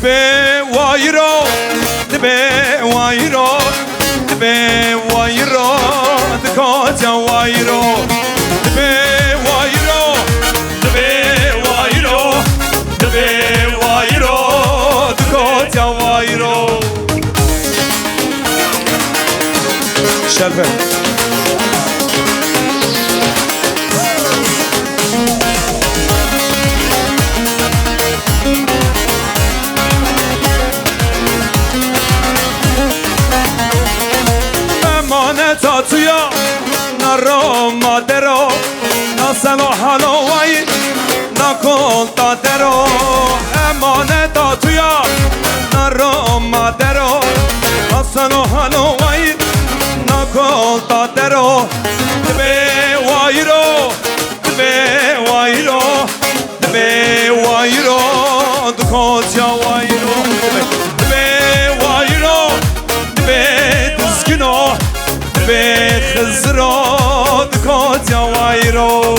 Dibe vayro, dibe vayro, dibe vayro, dikoca vayro. Dibe vayro, dibe vayro, dibe vayro, dikoca vayro. Şerfe. Tatuya na Roma dero na seno Hawaii na Conta dero emane tatuya na Roma dero na seno Hawaii na Conta dero dibe wayro dibe wayro dibe wayro dukoca wayro dibe wayro dibe dizgino به خزران کجا وایرو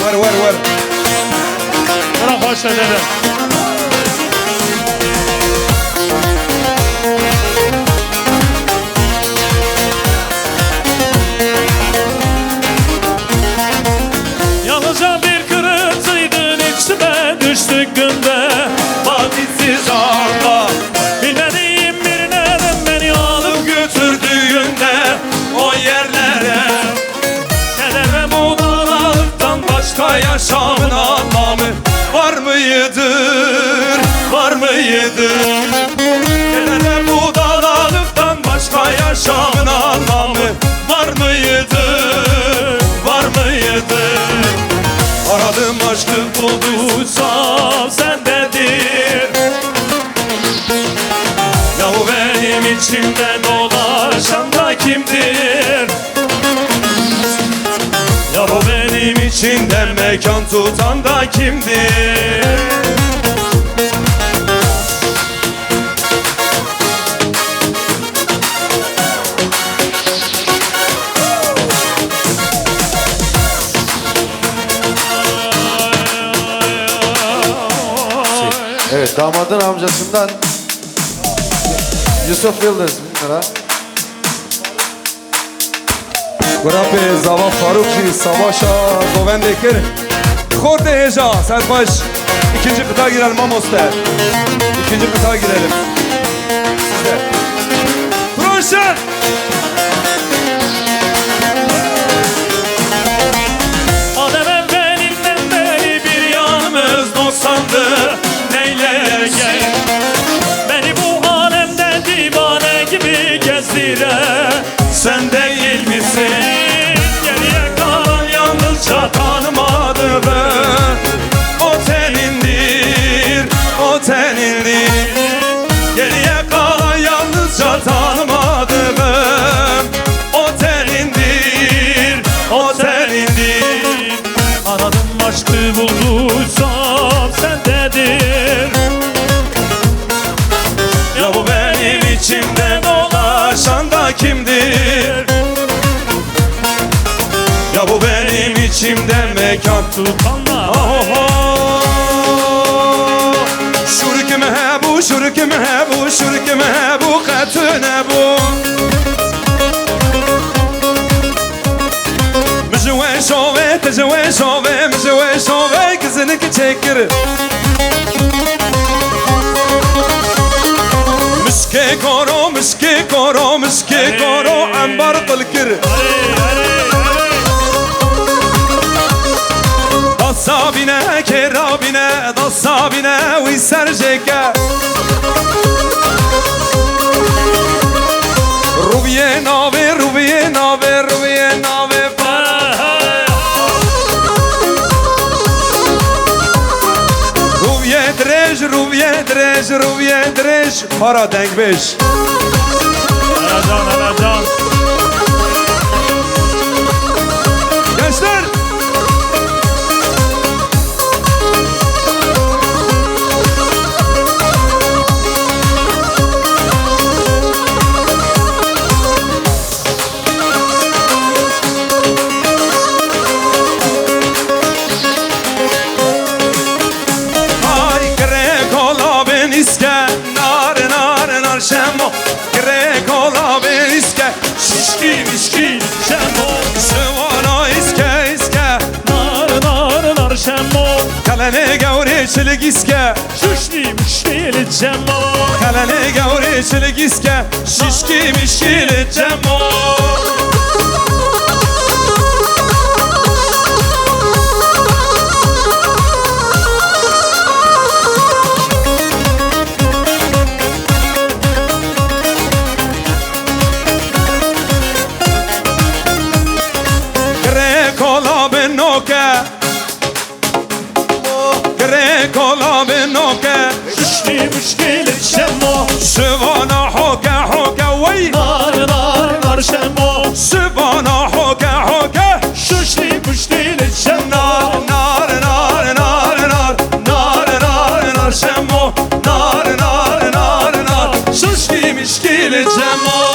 ور برا خوش دادم Yalnızca bir kırıntıydın içime düştük günde Vakitsiz anda o yerlere keder ve buğdalıktan başka yaşamın anlamı var mıydır, var mıdır? Keder ve buğdalıktan başka yaşamın anlamı var mıdır, var mıdır? Aradım aşkı bulduysam sendedir. Yahu benim içimde dolaşan da kimdir? Yahu benim içimde mekan tutan da kimdir? Evet, damadın amcasından Yusuf Yıldız 1000 lira. Grabe Zava Farukji Savaşa Govendekir Khorde Heja Serbaş. İkinci kıta girelim Amoster. İkinci kıta girelim. Size. Proşen. Adem evvelinden beri bir yanımız doksandı. Neyleyecek beni bu alemde divane gibi gezdire sen değil misin? Geriye kalan yalnızca tanımadığım O tenindir, o tenindir. Geriye kalan yalnızca tanımadığım o tenindir, o tenindir. Aradım aşkı bulduysam sendedir. Ya bu benim içimde dolaşan da kimdir? Ya bu benim içimde mekan tutanlar. Şurkim he bu, şurkim he bu, şurkim he bu, katune bu. Mjwe şove, tejwe şove, mjwe şove, kızını ki çekir. Müşke koro, müşke koro, müşke koro, ambar kılkir. Sabine, kerabine, da sabine, uy serjeke. Rubiye nave, rubiye nave, rubiye nave para. Rubiye drej, rubiye drej, rubiye drej, para denk beş. Alacan. Gençler. ششکی مشکی شمو سوانا اسکه اسکه نار نار نار شمو خلنه گوری چلگ اسکه ششکی مشکل جمو خلنه گوری چلگ اسکه ششکی مشکل جمو کولا به نوکه ششکی مشکل جمو سوانا حوکه حوکه وی نار نار نار شمو سوانا حوکه حوکه ششکی مشکل جمو نار نار نار نار نار نار نار شمو نار نار نار نار ششکی مشکل جمو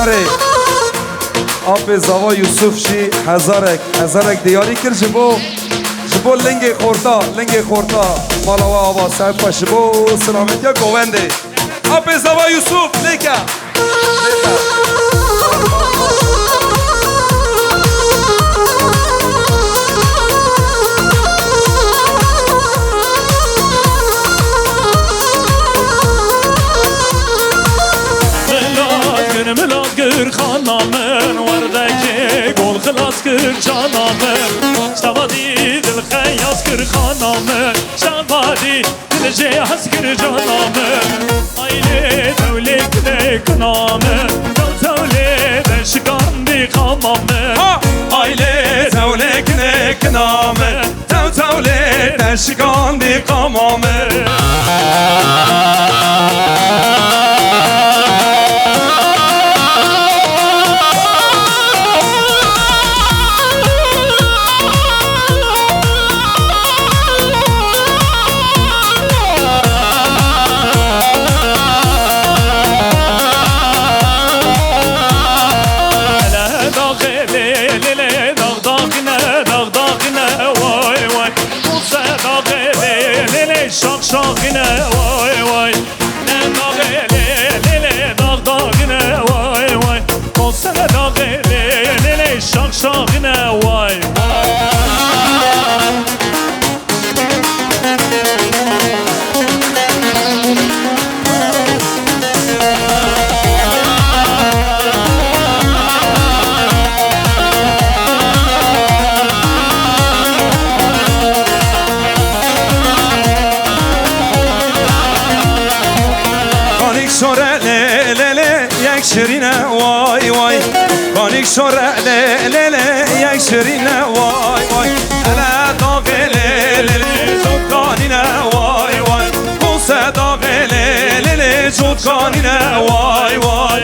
اره آب زوا یوسف شی هزارک دیاری کرد جبو لنگ خورتا مالا و آبا صاحب پا شبو سلامتی ها گوونده آب زوا یوسف لیکا ملاقر خانامن وردك قول خلاص كر جانامن شوادي دل خياس كر خانامن شوادي دل جهاز كر جانامن ايلي دولك لك نامن دولي دشكان دي خامامن aile tevlek nek name tevle deşkan di kamame شاخينه واي واي داغي ليلي داغينه واي واي قصه داغي ليلي شاخينه واي یک شرینه وای وای بانیک شوره لیله یک شرینه وای وای الا داغ لیله جودگانینه وای وای بوسه داغ لیله جودگانینه وای وای